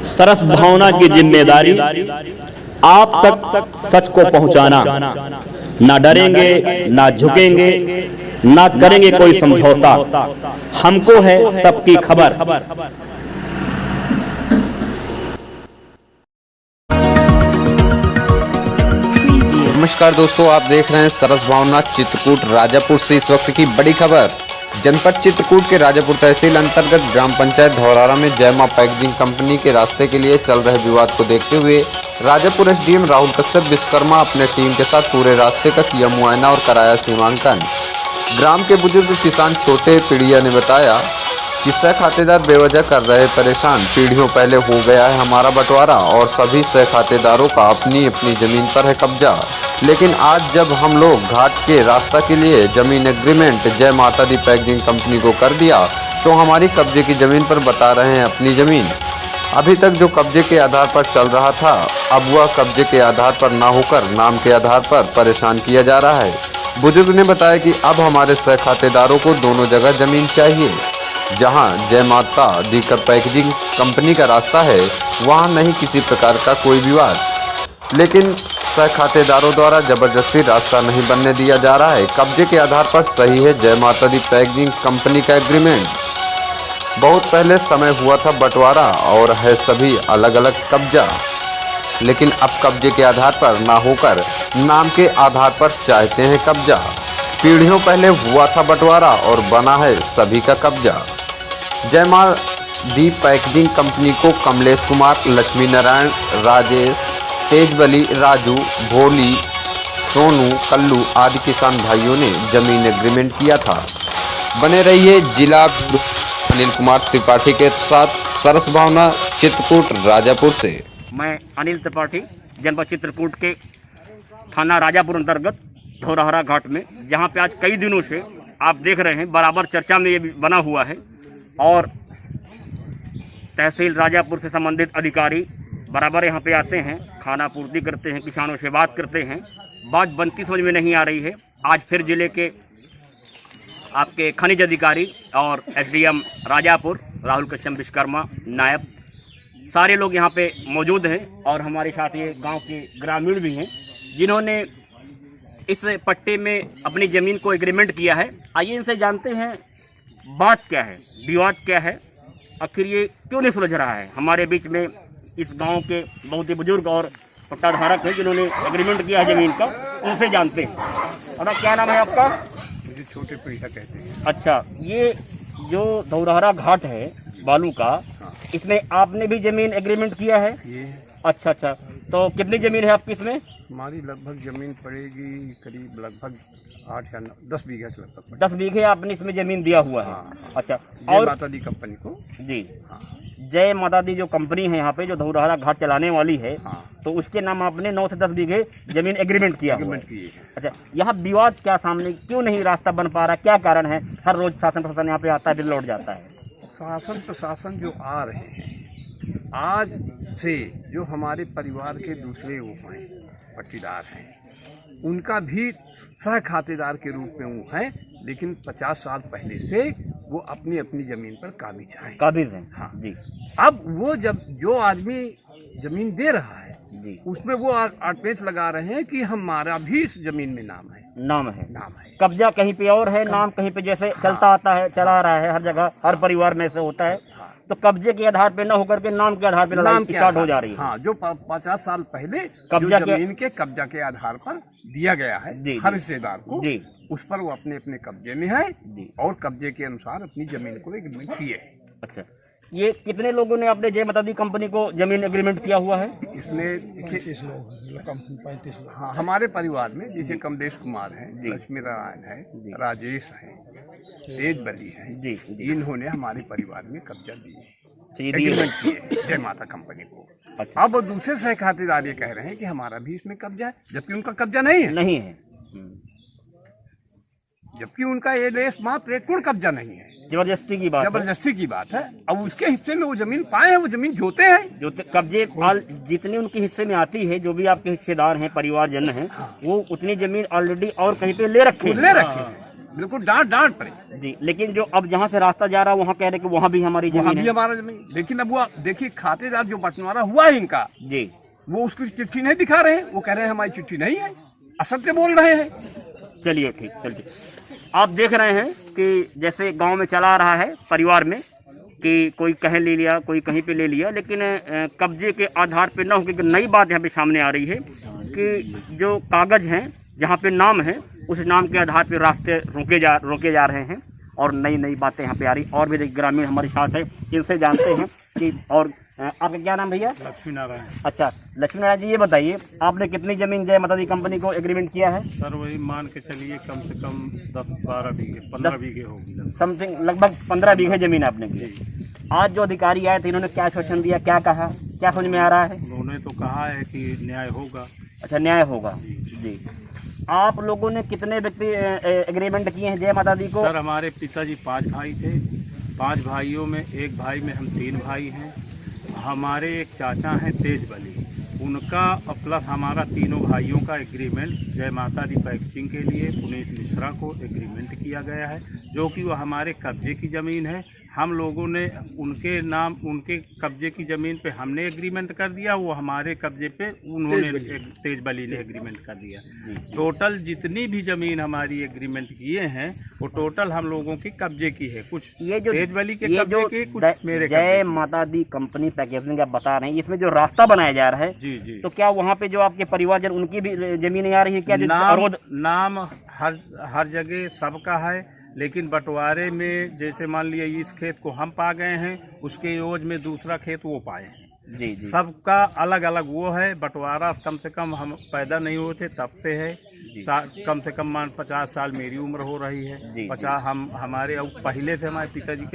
सरस भावना की जिम्मेदारी आप तक सच को पहुंचाना। ना डरेंगे, ना झुकेंगे, ना करेंगे कोई समझौता। हमको है सबकी खबर। नमस्कार दोस्तों, आप देख रहे हैं सरस भावना चित्रकूट राजापुर से इस वक्त की बड़ी खबर। जनपद चित्रकूट के राजापुर तहसील अंतर्गत ग्राम पंचायत धौरारा में जय मां पैकेजिंग कंपनी के रास्ते के लिए चल रहे विवाद को देखते हुए राजापुर एसडीएम राहुल कश्यप विश्वकर्मा अपने टीम के साथ पूरे रास्ते का किया मुआयना और कराया सीमांकन। ग्राम के बुजुर्ग किसान छोटे पीड़िया ने बताया कि सह खातेदार बेवजह कर रहे परेशान। पीढ़ियों पहले हो गया है हमारा बंटवारा और सभी सह खातेदारों का अपनी अपनी जमीन पर है कब्जा, लेकिन आज जब हम लोग घाट के रास्ता के लिए जमीन एग्रीमेंट जय माता दी पैकेजिंग कंपनी को कर दिया तो हमारी कब्जे की ज़मीन पर बता रहे हैं अपनी ज़मीन। अभी तक जो कब्जे के आधार पर चल रहा था, अब वह कब्जे के आधार पर ना होकर नाम के आधार पर परेशान किया जा रहा है। बुजुर्ग ने बताया कि अब हमारे सह खातेदारों को दोनों जगह ज़मीन चाहिए। जहां जय माता दी पैकेजिंग कंपनी का रास्ता है वहां नहीं किसी प्रकार का कोई विवाद, लेकिन सह खातेदारों द्वारा जबरदस्ती रास्ता नहीं बनने दिया जा रहा है। कब्जे के आधार पर सही है जय माता दी पैकेजिंग कंपनी का एग्रीमेंट। बहुत पहले समय हुआ था बंटवारा और है सभी अलग अलग कब्जा, लेकिन अब कब्जे के आधार पर ना होकर नाम के आधार पर चाहते हैं कब्जा। पीढ़ियों पहले हुआ था बंटवारा और बना है सभी का कब्जा। जय मां दी पैकेजिंग कंपनी को कमलेश कुमार, लक्ष्मी नारायण, राजेश, तेजबली, राजू, भोली, सोनू, कल्लू आदि किसान भाइयों ने जमीन एग्रीमेंट किया था। बने रहिए जिला अनिल कुमार त्रिपाठी के साथ सरस भावना चित्रकूट राजापुर से। मैं अनिल त्रिपाठी, जनपद चित्रकूट के थाना राजापुर अंतर्गत धौरारा घाट में, जहाँ पे आज कई दिनों से आप देख रहे हैं बराबर चर्चा में ये बना हुआ है और तहसील राजापुर से संबंधित अधिकारी बराबर यहाँ पे आते हैं, खाना पूर्ति करते हैं, किसानों से बात करते हैं। बात बनती समझ में नहीं आ रही है। आज फिर जिले के आपके खनिज अधिकारी और एसडीएम राजापुर राहुल कश्यप विश्वकर्मा नायब सारे लोग यहाँ पे मौजूद हैं और हमारे साथ ये गांव के ग्रामीण भी हैं जिन्होंने इस पट्टे में अपनी ज़मीन को एग्रीमेंट किया है। आइए इनसे जानते हैं बात क्या है, विवाद क्या है, आखिर ये क्यों नहीं सुलझ रहा है। हमारे बीच में इस गांव के बहुत ही बुजुर्ग और पट्टाधारक हैं जिन्होंने एग्रीमेंट किया है ज़मीन का, उनसे जानते हैं। और क्या नाम है आपका? मुझे छोटे पीढ़िया कहते हैं। अच्छा, ये जो धौरारा घाट है बालू का, इसमें आपने भी ज़मीन एग्रीमेंट किया है? ये अच्छा, तो कितनी ज़मीन है आपकी इसमें? हमारी लगभग जमीन पड़ेगी करीब लगभग 8 या 10 बीघा के लगभग। 10 बीघे आपने इसमें ज़मीन दिया हुआ है? हाँ। अच्छा, जय और माता दी कंपनी को। जी, हाँ। जय माता दी जो कंपनी है यहाँ पे जो धौरारा घाट चलाने वाली है, हाँ। तो उसके नाम आपने 9 से 10 बीघे जमीन एग्रीमेंट किया हुआ है। किए हैं। अच्छा, यहाँ विवाद क्या सामने क्यों नहीं रास्ता बन पा रहा, क्या कारण है? हर रोज शासन प्रशासन यहाँ पे आता है फिर लौट जाता है। शासन प्रशासन जो आ रहे हैं आज से, जो हमारे परिवार के दूसरे वो हैं पट्टीदार हैं, उनका भी सह खातेदार के रूप में वो हैं, लेकिन 50 साल पहले से वो अपनी अपनी जमीन पर काबिज हैं। हाँ जी। अब वो जब जो आदमी जमीन दे रहा है जी, उसमें वो आर्ट लगा रहे हैं कि हमारा भी इस जमीन में नाम है। कब्जा कहीं पे और है, नाम कहीं पे, जैसे चलता आता है, चला रहा है हर जगह, हर परिवार में से होता है। तो कब्जे के आधार पे न होकर के नाम के आधार पे लड़ाई स्टार्ट हो जा रही है। हाँ, जो 50 साल पहले कब्जा जमीन के कब्जा के आधार पर दिया गया है हर हिस्सेदार को, उस पर वो अपने अपने कब्जे में है और कब्जे के अनुसार अपनी जमीन को एग्रीमेंट किए है। अच्छा, ये कितने लोगों ने अपने जय माता दी कंपनी को जमीन एग्रीमेंट किया हुआ है? इसमें 35 लोग। हाँ, हमारे परिवार में जैसे कमलेश कुमार है, लक्ष्मी नारायण है, राजेश है, तेजबली है, इन्होंने हमारे परिवार में कब्जा दिए, एग्रीमेंट किए जय माता कंपनी को। अच्छा। अब दूसरे सह खातेदार ये कह रहे हैं कि हमारा भी इसमें कब्जा है, जबकि उनका कब्जा नहीं है। जबकि उनका ये लेस मात्र एक कब्जा नहीं है। जबरदस्ती की बात है। अब उसके हिस्से में वो जमीन पाए हैं, वो जमीन जोते हैं, जो कब्जे जितनी उनके हिस्से में आती है, जो भी आपके हिस्सेदार हैं, परिवारजन हैं, वो उतनी जमीन ऑलरेडी और कहीं पे ले रखे हैं। बिल्कुल डांट पड़े। जी, लेकिन जो अब जहाँ से रास्ता जा रहा है वहाँ कह रहे कि वहाँ भी हमारी वहाँ जमीन भी है। हमारा जमीन, लेकिन अब वो देखिए खातेदार जो बंटवारा हुआ है इनका, जी, वो उसकी चिट्ठी नहीं दिखा रहे हैं, वो कह रहे हैं हमारी चिट्ठी नहीं है, असत्य बोल रहे हैं। चलिए ठीक, चलिए। आप देख रहे हैं कि जैसे गांव में चला रहा है परिवार में कि कोई कहीं ले लिया, कोई कहीं पे ले लिया, लेकिन कब्जे के आधार पे न होकर नई बात यहाँ पे सामने आ रही है कि जो कागज हैं जहाँ पे नाम है उस नाम के आधार पे रास्ते रोके जा रहे हैं और नई नई बातें यहाँ पे आ रही। और भी ग्रामीण हमारे साथ है, इनसे जानते हैं कि और आपका क्या नाम भैया? लक्ष्मी नारायण। अच्छा, लक्ष्मी नारायण जी, ये बताइए आपने कितनी जमीन जय माता दी कंपनी को एग्रीमेंट किया है? सर वही मान के चलिए कम से कम 10-12 बीघे 15 बीघे होगी समथिंग, लगभग 15 बीघे जमीन आपने की। आज जो अधिकारी आए थे इन्होंने क्या आश्वासन दिया, क्या कहा, क्या समझ में आ रहा है? उन्होंने तो कहा है कि न्याय होगा। अच्छा, न्याय होगा। जी, आप लोगों ने कितने व्यक्ति एग्रीमेंट किए हैं जय माता दी को? सर हमारे पिताजी 5 भाई थे, 5 भाइयों में एक भाई में हम 3 भाई हैं। हमारे एक चाचा हैं तेज बली, उनका प्लस हमारा तीनों भाइयों का एग्रीमेंट जय माता दी पैकेजिंग के लिए पुनीत मिश्रा को एग्रीमेंट किया गया है, जो कि वो हमारे कब्जे की ज़मीन है। हम लोगों ने उनके नाम, उनके कब्जे की ज़मीन पे हमने एग्रीमेंट कर दिया, वो हमारे कब्जे पे उन्होंने तेज बली ने एग्रीमेंट कर दिया। टोटल जितनी भी ज़मीन हमारी एग्रीमेंट किए हैं वो टोटल हम लोगों की कब्जे की है, कुछ ये जो तेज बली के कब्जे की, कुछ मेरे जय माता दी कंपनी पैकेजिंग आप बता रहे हैं, इसमें जो रास्ता बनाया जा रहा है, जी जी, तो क्या वहाँ पे जो आपके परिवारजन उनकी भी जमीनें आ रही है क्या? नाम हर जगह सबका है, लेकिन बंटवारे में जैसे मान लिया इस खेत को हम पा गए हैं, उसके एवज में दूसरा खेत वो पाए हैं। जी जी, सबका अलग अलग वो है। बंटवारा कम से कम हम पैदा नहीं हुए थे तब से है, कम से कम मान 50 साल मेरी उम्र हो रही है, 50 हम हमारे पहले से हमारे पिताजी के